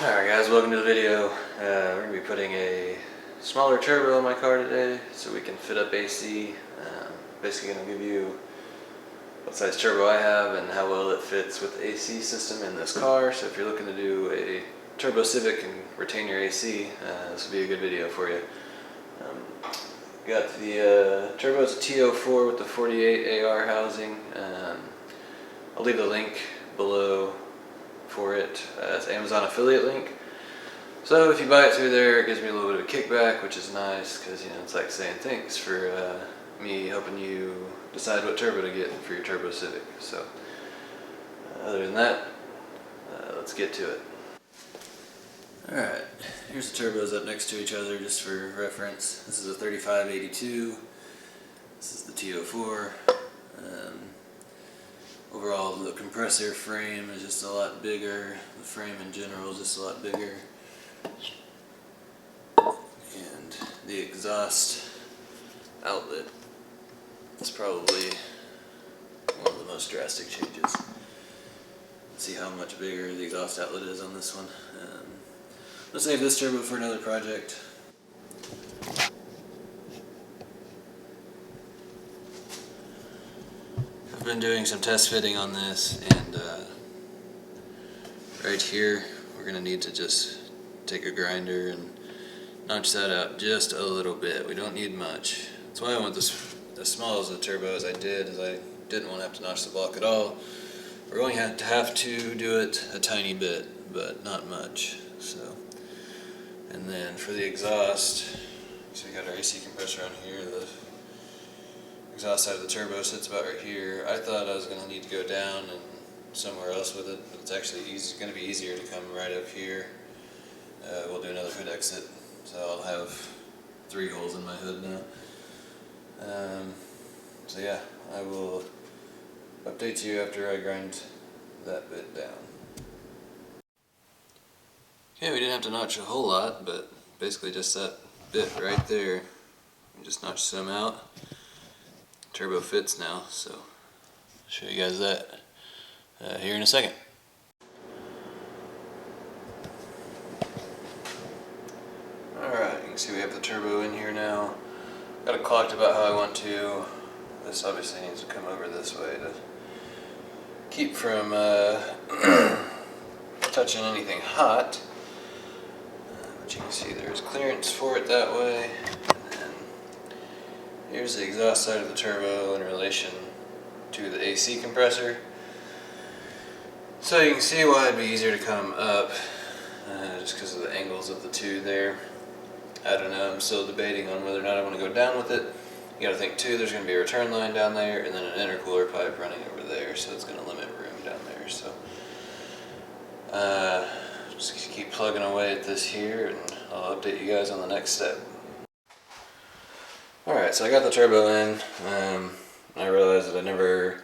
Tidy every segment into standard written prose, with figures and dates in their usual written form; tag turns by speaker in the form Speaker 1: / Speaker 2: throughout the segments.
Speaker 1: Alright guys, welcome to the video. We're going to be putting a smaller turbo in my car today so we can fit up AC. Basically going to give you what size turbo I have and how well it fits with the AC system in this car. So if you're looking to do a turbo Civic and retain your AC, this will be a good video for you. Got the turbo, it's a T04 with the 48 AR housing. I'll leave the link below for it. It's an Amazon affiliate link. So if you buy it through there, it gives me a little bit of a kickback, which is nice because, you know, it's like saying thanks for me helping you decide what turbo to get for your turbo Civic. So other than that, let's get to it. Alright, here's the turbos up next to each other just for reference. This is a 3582. This is the T04. Overall, the compressor frame is just a lot bigger. The frame in general is just a lot bigger. And the exhaust outlet is probably one of the most drastic changes. See how much bigger the exhaust outlet is on this one. Let's save this turbo for another project. I've been doing some test fitting on this, and right here we're going to need to just take a grinder and notch that out just a little bit. We don't need much. That's why I went as small as the turbo as I did, as I didn't want to have to notch the block at all. We're going to have to do it a tiny bit, but not much. So, and then for the exhaust, so we got our AC compressor on here. The exhaust side of the turbo sits about right here. I thought I was going to need to go down and somewhere else with it, but it's actually going to be easier to come right up here. We'll do another hood exit, so I'll have 3 holes in my hood now. So yeah, I will update you after I grind that bit down. Okay, we didn't have to notch a whole lot, but basically just that bit right there. We just notched some out. Turbo fits now, so I'll show you guys that here in a second. Alright, you can see we have the turbo in here now. Got it clocked about how I want to. This obviously needs to come over this way to keep from touching anything hot. But you can see there's clearance for it that way. Here's the exhaust side of the turbo in relation to the AC compressor. So you can see why it'd be easier to come up, just because of the angles of the two there. I don't know, I'm still debating on whether or not I want to go down with it. You gotta think too, there's going to be a return line down there and then an intercooler pipe running over there, so it's going to limit room down there. So just keep plugging away at this here and I'll update you guys on the next step. Alright, so I got the turbo in. I realized that I never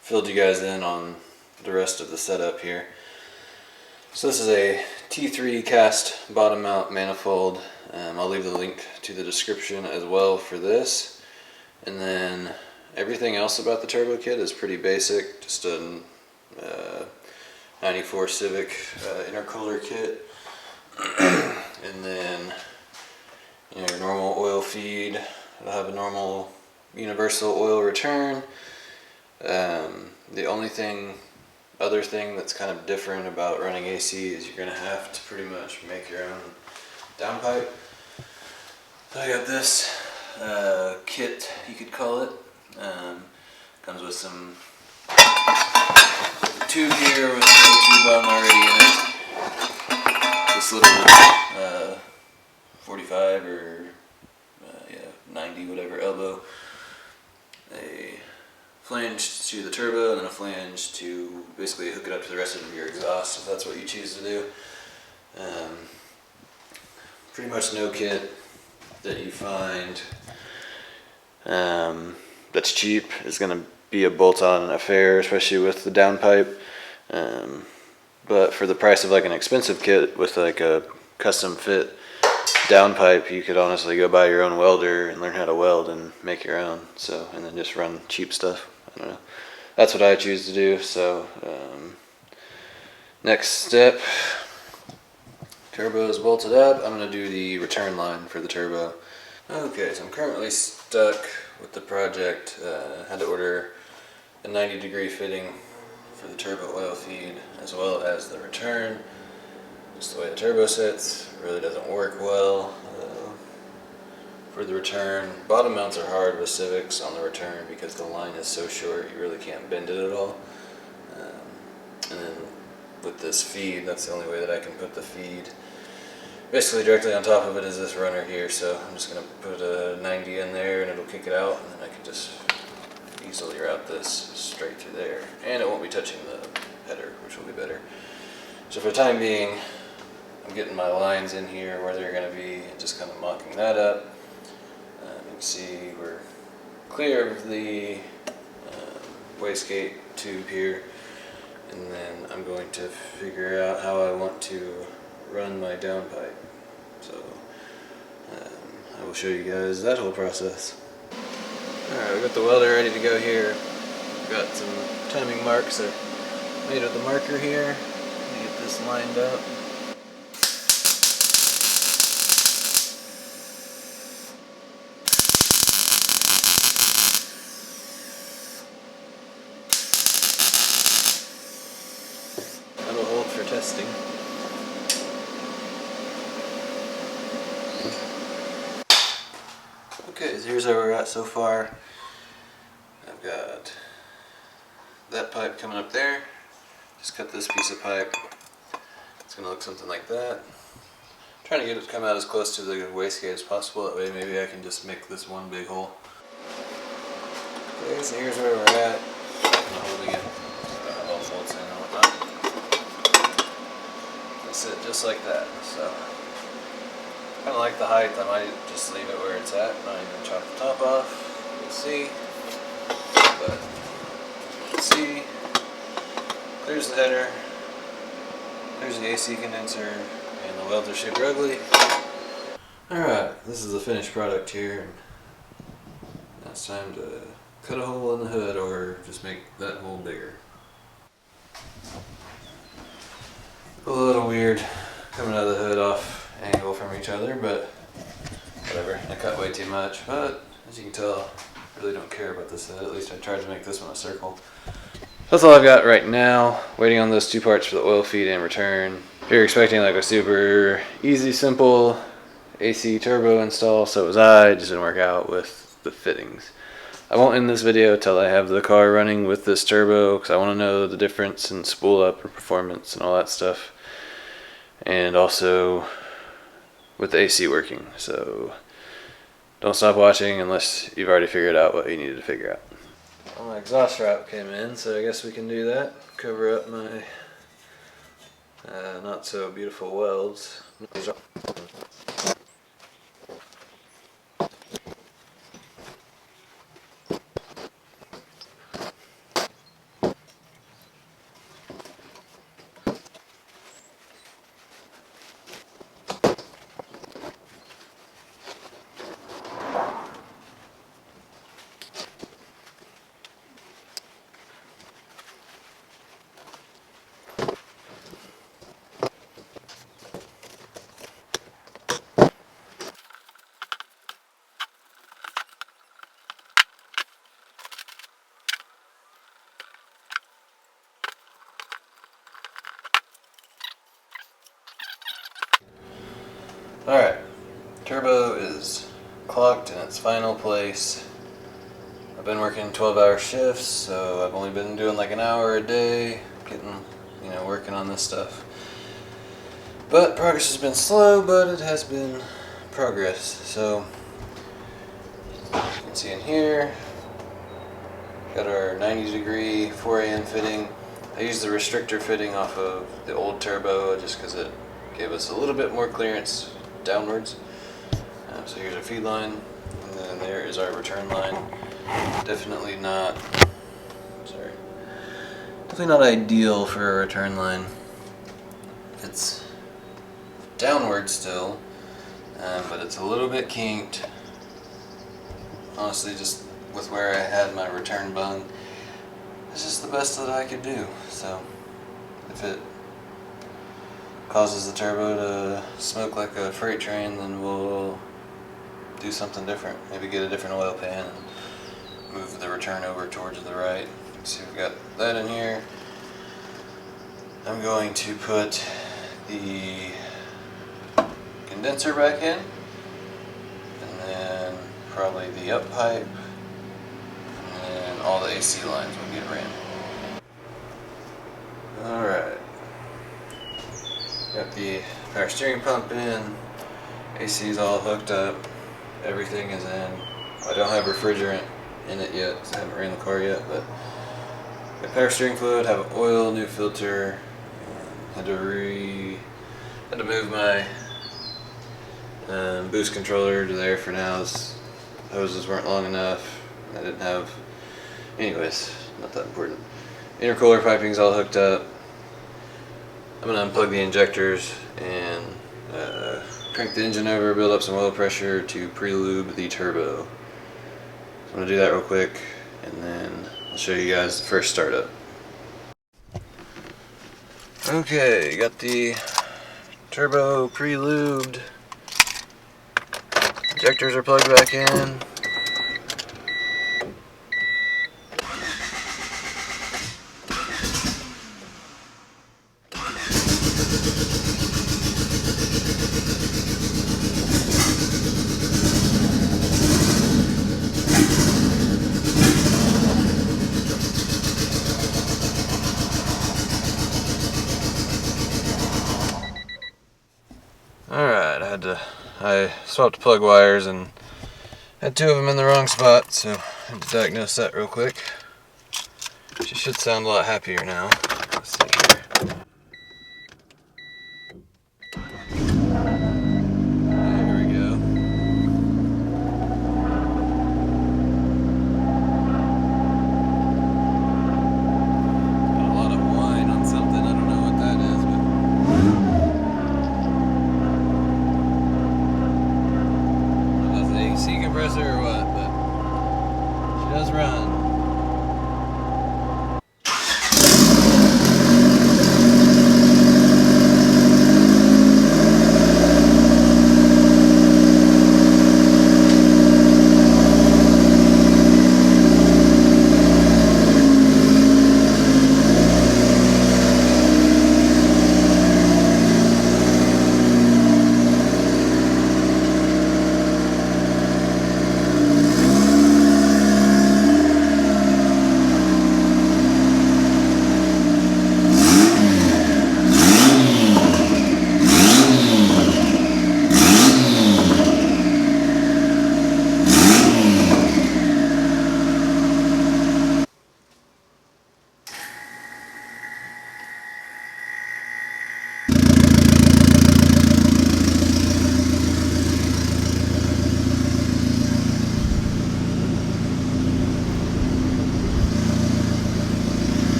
Speaker 1: filled you guys in on the rest of the setup here. So this is a T3 cast bottom mount manifold. I'll leave the link to the description as well for this. And then everything else about the turbo kit is pretty basic. Just a 94 Civic intercooler kit. And then, you know, your normal oil feed. It'll have a normal universal oil return. The only other thing that's kind of different about running AC is you're going to have to pretty much make your own downpipe. So I got this kit, you could call it. Comes with some tube here with a tube button already in it. This little 45 or 90 whatever elbow, a flange to the turbo, and then a flange to basically hook it up to the rest of your exhaust if that's what you choose to do. Pretty much no kit that you find that's cheap is going to be a bolt-on affair, especially with the downpipe. But for the price of like an expensive kit with like a custom fit downpipe, you could honestly go buy your own welder and learn how to weld and make your own. So, and then just run cheap stuff. I don't know. That's what I choose to do. So, next step, Turbo is bolted up. I'm going to do the return line for the turbo. Okay, so I'm currently stuck with the project. Had to order a 90-degree fitting for the turbo oil feed as well as the return. Just the way the turbo sits really doesn't work well. For the return, bottom mounts are hard with Civics on the return because the line is so short you really can't bend it at all. And then with this feed, that's the only way that I can put the feed. Basically directly on top of it is this runner here, so I'm just going to put a 90 in there and it'll kick it out, and then I can just easily route this straight through there. And it won't be touching the header, which will be better. So for the time being, I'm getting my lines in here where they're going to be, and just kind of mocking that up. You can see we're clear of the wastegate tube here, and then I'm going to figure out how I want to run my downpipe. So I will show you guys that whole process. Alright, we got the welder ready to go here. We've got some timing marks that are made with the marker here. Get this lined up. That'll hold for testing. Okay, so here's where we're at so far. I've got that pipe coming up there. Just cut this piece of pipe. It's going to look something like that. I'm trying to get it to come out as close to the wastegate as possible. That way maybe I can just make this one big hole. Okay, so here's where we're at. I'm holding it. All the bolts in and whatnot. They sit just like that. So kind of like the height. I might just leave it where it's at. Not even chop the top off. You'll see. But see. There's the header, there's the AC condenser, and the welds are super ugly. Alright, this is the finished product here. Now it's time to cut a hole in the hood or just make that hole bigger. A little weird coming out of the hood off angle from each other, but whatever. I cut way too much, but as you can tell, I really don't care about this hood. At least I tried to make this one a circle. That's all I've got right now. Waiting on those two parts for the oil feed and return. If you're expecting like a super easy, simple AC turbo install, so was I. It just didn't work out with the fittings. I won't end this video until I have the car running with this turbo, because I want to know the difference in spool up and performance and all that stuff. And also with the AC working. So don't stop watching unless you've already figured out what you needed to figure out. Well, my exhaust wrap came in, so I guess we can do that. Cover up my not so beautiful welds. Alright, turbo is clocked in its final place. I've been working 12-hour shifts, so I've only been doing like an hour a day, getting, working on this stuff. But progress has been slow, but it has been progress. So, you can see in here, got our 90-degree 4AN fitting. I used the restrictor fitting off of the old turbo just because it gave us a little bit more clearance downwards. So here's our feed line, and then there is our return line. Definitely not ideal for a return line. It's downward still, but it's a little bit kinked. Honestly, just with where I had my return bung, it's just the best that I could do. So if it causes the turbo to smoke like a freight train, then we'll do something different. Maybe get a different oil pan and move the return over towards the right. So we've got that in here. I'm going to put the condenser back in, and then probably the up pipe, and then all the AC lines will get ran. Alright. Got the power steering pump in, AC is all hooked up, everything is in. I don't have refrigerant in it yet, so I haven't ran the car yet, but got power steering fluid, have oil, new filter. Had to move my boost controller to there for now. His hoses weren't long enough. I didn't have, anyways, not that important. Intercooler piping's all hooked up. I'm gonna unplug the injectors and crank the engine over, build up some oil pressure to pre-lube the turbo. So I'm gonna do that real quick, and then I'll show you guys the first startup. Okay, got the turbo pre-lubed. Injectors are plugged back in. Alright, I swapped plug wires and had two of them in the wrong spot, so I had to diagnose that real quick. She should sound a lot happier now. Let's see here. There we go. Got a lot of whine on something, I don't know what that is, but AC compressor or what, but she does run.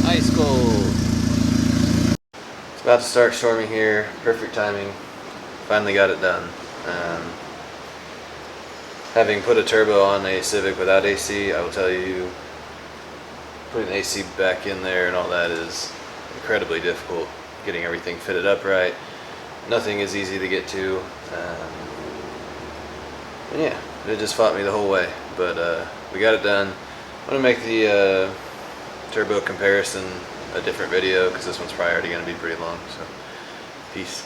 Speaker 1: Ice cold. It's about to start storming here. Perfect timing. Finally got it done. Having put a turbo on a Civic without AC, I will tell you, putting the AC back in there and all that is incredibly difficult. Getting everything fitted up right. Nothing is easy to get to. And yeah, it just fought me the whole way. But we got it done. I'm going to make the turbo comparison a different video because this one's probably already going to be pretty long. So, peace.